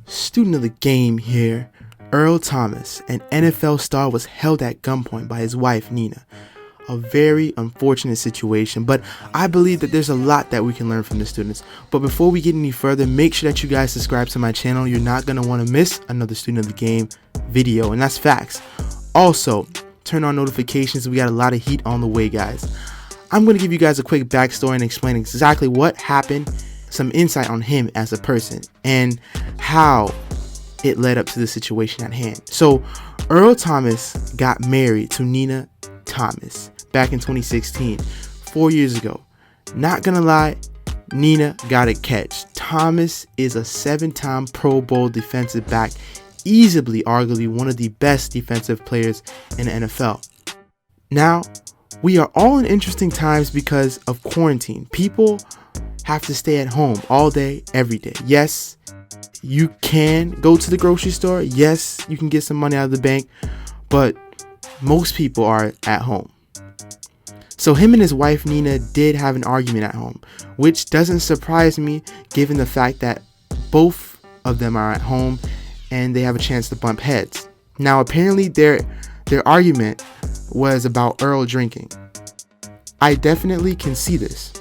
Student of the game here, Earl Thomas, an NFL star, was held at gunpoint by his wife, Nina. A very unfortunate situation, but I believe that there's a lot that we can learn from the students. But before we get any further, make sure that you guys subscribe to my channel. You're not going to want to miss another Student of the Game video, and that's facts. Also, turn on notifications. We got a lot of heat on the way, guys. I'm going to give you guys a quick backstory and explain exactly what happened, some insight on him as a person, and how it led up to the situation at hand. So, Earl Thomas got married to Nina Thomas back in 2016, 4 years ago. Not gonna lie, Nina got a catch. Thomas is a 7-time Pro Bowl defensive back, easily, arguably one of the best defensive players in the NFL. Now, we are all in interesting times because of quarantine. People have to stay at home all day, every day. Yes, you can go to the grocery store. Yes, you can get some money out of the bank, but most people are at home. So him and his wife Nina did have an argument at home, which doesn't surprise me given the fact that both of them are at home and they have a chance to bump heads. Now apparently their argument was about Earl drinking. I definitely can see this.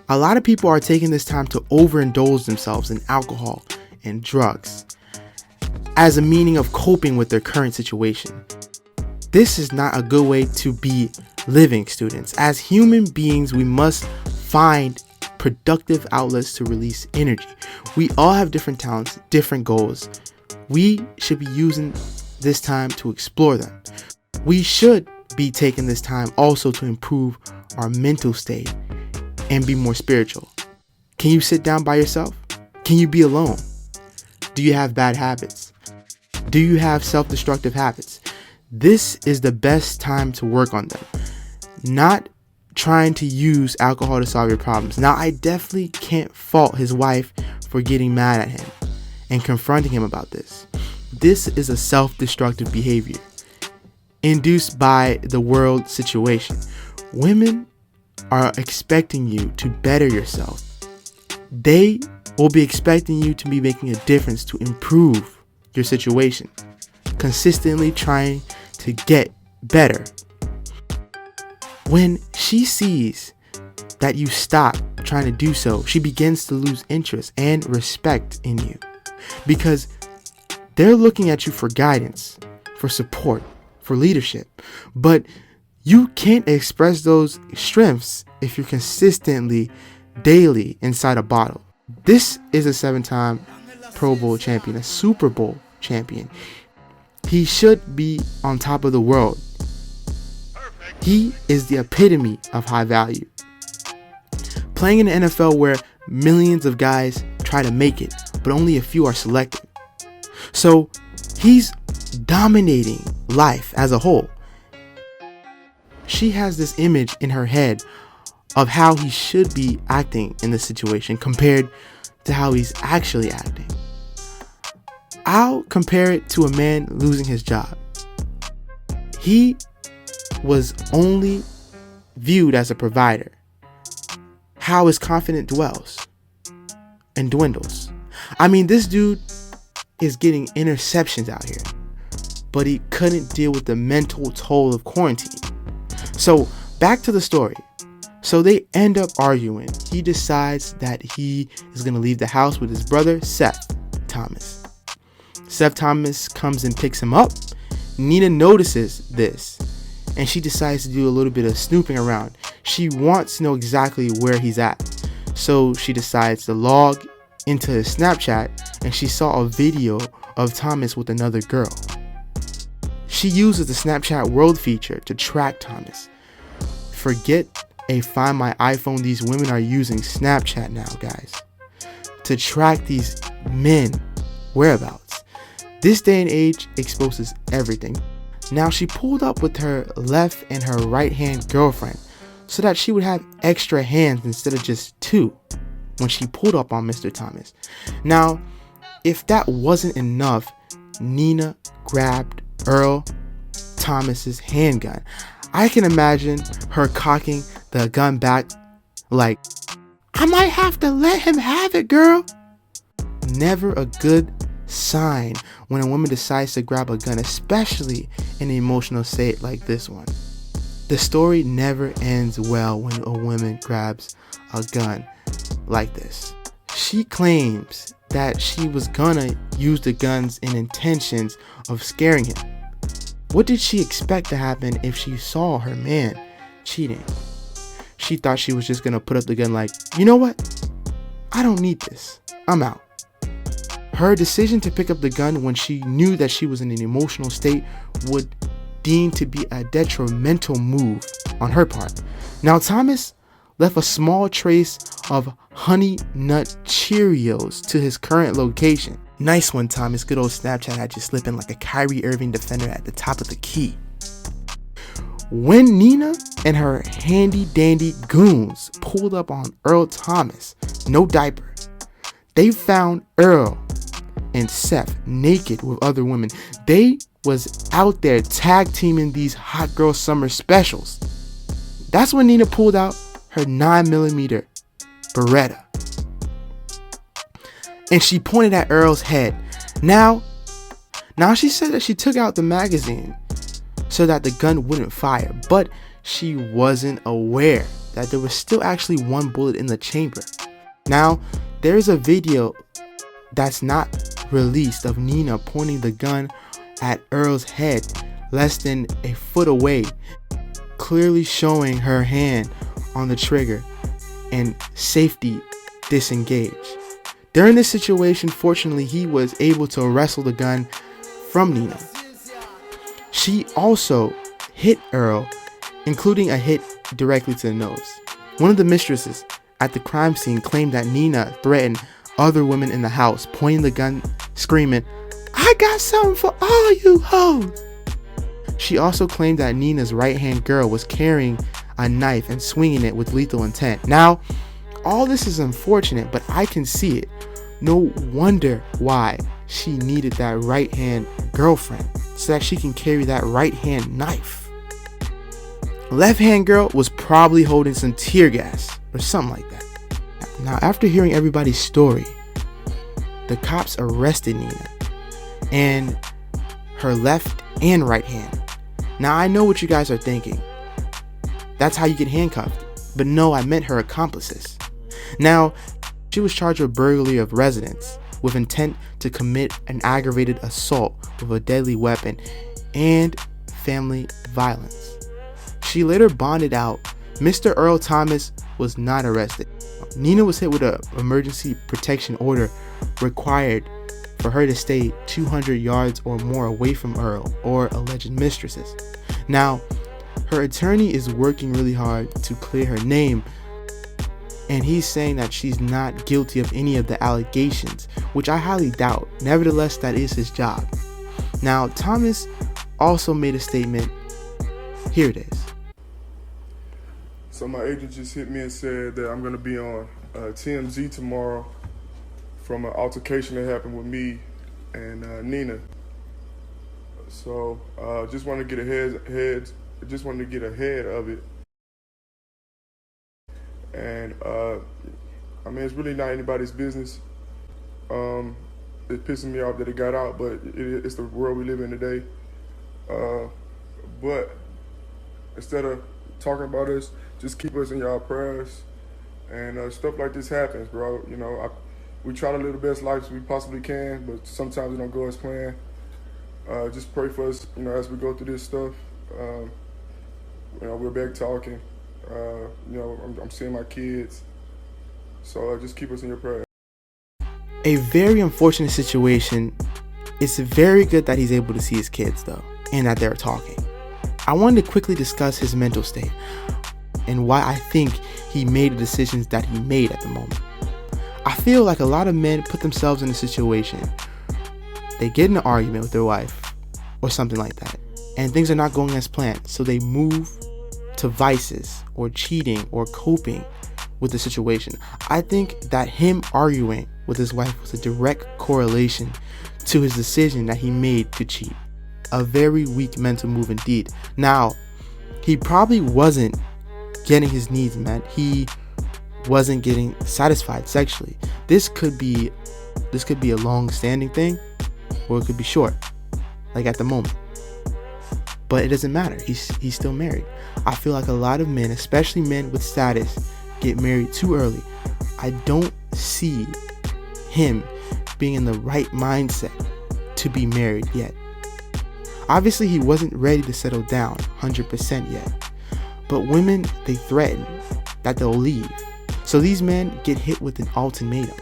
A lot of people are taking this time to overindulge themselves in alcohol and drugs as a meaning of coping with their current situation. This is not a good way to be living, students. As human beings, we must find productive outlets to release energy. We all have different talents, different goals. We should be using this time to explore them. We should be taking this time also to improve our mental state and be more spiritual. Can you sit down by yourself? Can you be alone? Do you have bad habits? Do you have self-destructive habits? This is the best time to work on them. Not trying to use alcohol to solve your problems. Now, I definitely can't fault his wife for getting mad at him and confronting him about this. This is a self-destructive behavior induced by the world situation. Women are expecting you to better yourself. They will be expecting you to be making a difference to improve your situation. Consistently trying to get better. When she sees that you stop trying to do so, she begins to lose interest and respect in you because they're looking at you for guidance, for support, for leadership. But you can't express those strengths if you're consistently, daily inside a bottle. This is a 7-time Pro Bowl champion, a Super Bowl champion. He should be on top of the world. He is the epitome of high value. Playing in the NFL where millions of guys try to make it, but only a few are selected. So he's dominating life as a whole. She has this image in her head of how he should be acting in this situation compared to how he's actually acting. I'll compare it to a man losing his job. He was only viewed as a provider. How his confidence dwells and dwindles. I mean, this dude is getting interceptions out here, but he couldn't deal with the mental toll of quarantine. So back to the story. So they end up arguing. He decides that he is going to leave the house with his brother, Seth Thomas. Seth Thomas comes and picks him up. Nina notices this and she decides to do a little bit of snooping around. She wants to know exactly where he's at. So she decides to log into his Snapchat and she saw a video of Thomas with another girl. She uses the Snapchat World feature to track Thomas. Forget a Find My iPhone. These women are using Snapchat now, guys, to track these men whereabouts. This day and age exposes everything. Now she pulled up with her left and her right hand girlfriend so that she would have extra hands instead of just 2 when she pulled up on Mr. Thomas. Now, if that wasn't enough, Nina grabbed Earl Thomas's handgun. I can imagine her cocking the gun back like, "I might have to let him have it, girl." Never a good sign when a woman decides to grab a gun, especially in an emotional state like this one. The story never ends well when a woman grabs a gun like this. She claims that she was gonna use the guns in intentions of scaring him. What did she expect to happen if she saw her man cheating? She thought she was just gonna put up the gun like, you know what? I don't need this. I'm out. Her decision to pick up the gun when she knew that she was in an emotional state would deem to be a detrimental move on her part. Now, Thomas left a small trace of Honey Nut Cheerios to his current location. Nice one, Thomas. Good old Snapchat had you slipping like a Kyrie Irving defender at the top of the key. When Nina and her handy dandy goons pulled up on Earl Thomas, no diaper, they found Earl and Seth naked with other women. They was out there tag teaming these hot girl summer specials. That's when Nina pulled out her 9mm Beretta and she pointed at Earl's head. Now she said that she took out the magazine so that the gun wouldn't fire, but she wasn't aware that there was still actually one bullet in the chamber. Now, there's a video that's not released of Nina pointing the gun at Earl's head less than a foot away, clearly showing her hand on the trigger and safety disengaged. During this situation, fortunately, he was able to wrestle the gun from Nina. She also hit Earl, including a hit directly to the nose. One of the mistresses at the crime scene claimed that Nina threatened other women in the house, pointing the gun, screaming, "I got something for all you hoes." She also claimed that Nina's right-hand girl was carrying a knife and swinging it with lethal intent. Now, all this is unfortunate, but I can see it. No wonder why she needed that right-hand girlfriend, so that she can carry that right-hand knife. Left-hand girl was probably holding some tear gas or something like that. Now, after hearing everybody's story, the cops arrested Nina and her left and right hand. Now, I know what you guys are thinking. That's how you get handcuffed. But no, I meant her accomplices. Now, she was charged with burglary of residence with intent to commit an aggravated assault with a deadly weapon and family violence. She later bonded out. Mr. Earl Thomas was not arrested. Nina was hit with an emergency protection order required for her to stay 200 yards or more away from Earl or alleged mistresses. Now, her attorney is working really hard to clear her name, and he's saying that she's not guilty of any of the allegations, which I highly doubt. Nevertheless, that is his job. Now, Thomas also made a statement. Here it is. So my agent just hit me and said that I'm going to be on TMZ tomorrow from an altercation that happened with me and Nina. So just wanted to get ahead of it. And I mean, it's really not anybody's business. It pisses me off that it got out, but it's the world we live in today. But instead of talking about us, just keep us in y'all prayers. And stuff like this happens, bro. You know, we try to live the best lives we possibly can, but sometimes it don't go as planned. Just pray for us, you know, as we go through this stuff. You know, we're back talking. You know, I'm seeing my kids. So just keep us in your prayers. A very unfortunate situation. It's very good that he's able to see his kids, though, and that they're talking. I wanted to quickly discuss his mental state and why I think he made the decisions that he made at the moment. I feel like a lot of men put themselves in a situation. They get in an argument with their wife or something like that, and things are not going as planned, so they move to vices or cheating or coping with the situation. I think that him arguing with his wife was a direct correlation to his decision that he made to cheat. A very weak mental move indeed. Now, he probably wasn't getting his needs met. He wasn't getting satisfied sexually. This could be a long-standing thing, or it could be short, like at the moment. But it doesn't matter. He's still married. I feel like a lot of men, especially men with status, get married too early. I don't see him being in the right mindset to be married yet. Obviously, he wasn't ready to settle down 100% yet. But women, they threaten that they'll leave. So these men get hit with an ultimatum.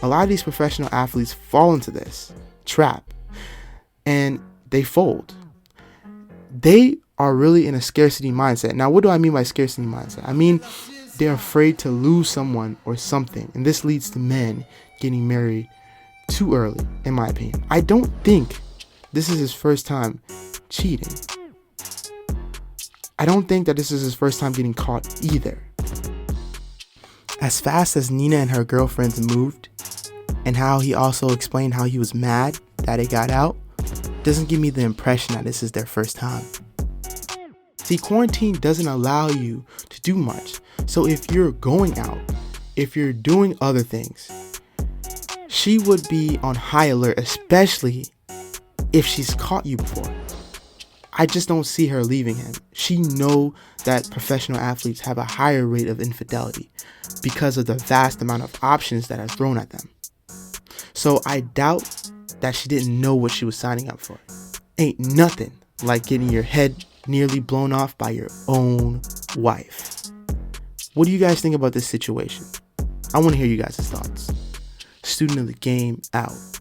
A lot of these professional athletes fall into this trap and they fold. They are really in a scarcity mindset. Now, what do I mean by scarcity mindset? I mean, they're afraid to lose someone or something. And this leads to men getting married too early, in my opinion. I don't think this is his first time cheating. I don't think that this is his first time getting caught either. As fast as Nina and her girlfriends moved, and how he also explained how he was mad that it got out, doesn't give me the impression that this is their first time. See, quarantine doesn't allow you to do much. So if you're going out, if you're doing other things, she would be on high alert, especially if she's caught you before. I just don't see her leaving him. She know that professional athletes have a higher rate of infidelity because of the vast amount of options that are thrown at them. So I doubt that she didn't know what she was signing up for. Ain't nothing like getting your head nearly blown off by your own wife. What do you guys think about this situation? I want to hear you guys' thoughts. Student of the game out.